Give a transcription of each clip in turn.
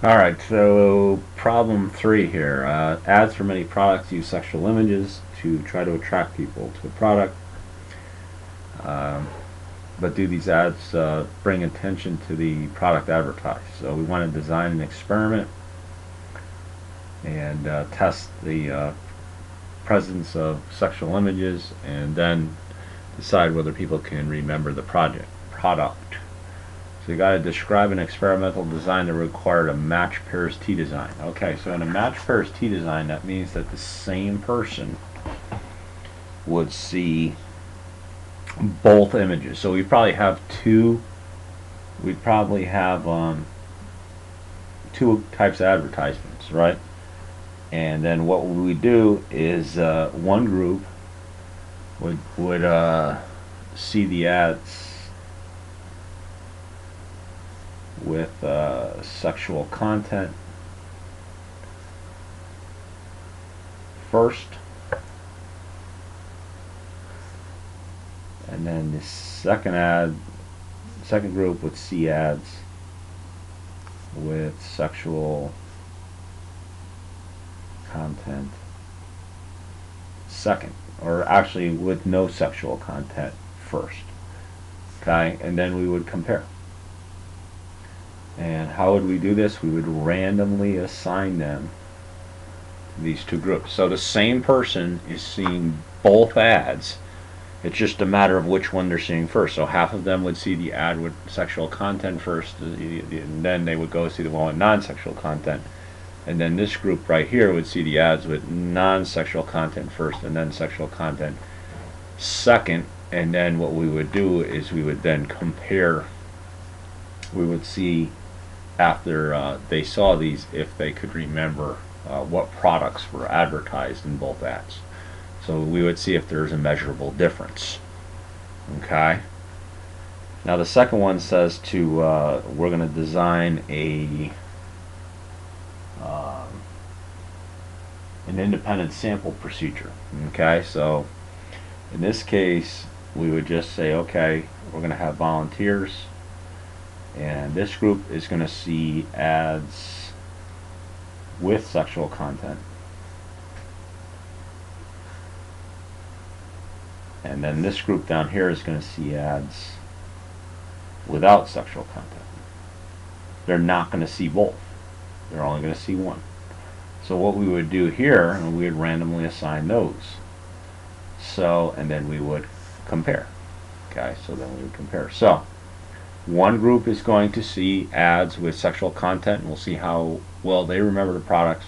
Alright, so problem 3 here. Ads for many products use sexual images to try to attract people to a product. Um, but do these ads bring attention to the product advertised? So we want to design an experiment and test the presence of sexual images and then decide whether people can remember the product. So you got to describe an experimental design that required a match pairs T design. Okay, so in a match pairs T design, that means that the same person would see both images. So we probably have two. We'd probably have two types of advertisements, right? And then what we do is one group would see the ads with sexual content first, and then the second group would see ads with sexual content second, or actually with no sexual content first. Okay, and then we would compare. And how would we do this? We would randomly assign them to these two groups. So the same person is seeing both ads. It's just a matter of which one they're seeing first. So half of them would see the ad with sexual content first, and then they would go see the one with non-sexual content. And then this group right here would see the ads with non-sexual content first and then sexual content second. And then what we would do is we would then compare. We would see after they saw these if they could remember what products were advertised in both ads. So we would see if there's a measurable difference. Okay. Now the second one says to we're going to design an independent sample procedure. Okay, so in this case we would just say, okay, we're going to have volunteers, and this group is going to see ads with sexual content, and then this group down here is going to see ads without sexual content. They're not going to see both. They're only going to see one. So what we would do here, and we would randomly assign those. So, and then we would compare. Okay, so then we would compare. So one group is going to see ads with sexual content, and we'll see how well they remember the products.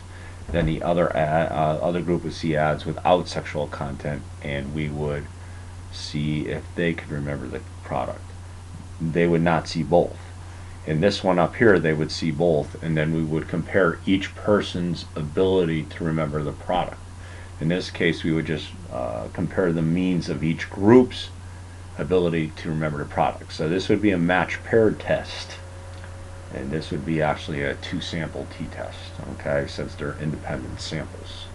Then the other group would see ads without sexual content, and we would see if they could remember the product. They would not see both. In this one up here, they would see both, and then we would compare each person's ability to remember the product. In this case, we would just compare the means of each group's ability to remember the product. So this would be a match paired test, and this would be actually a two sample t-test, okay, since they're independent samples.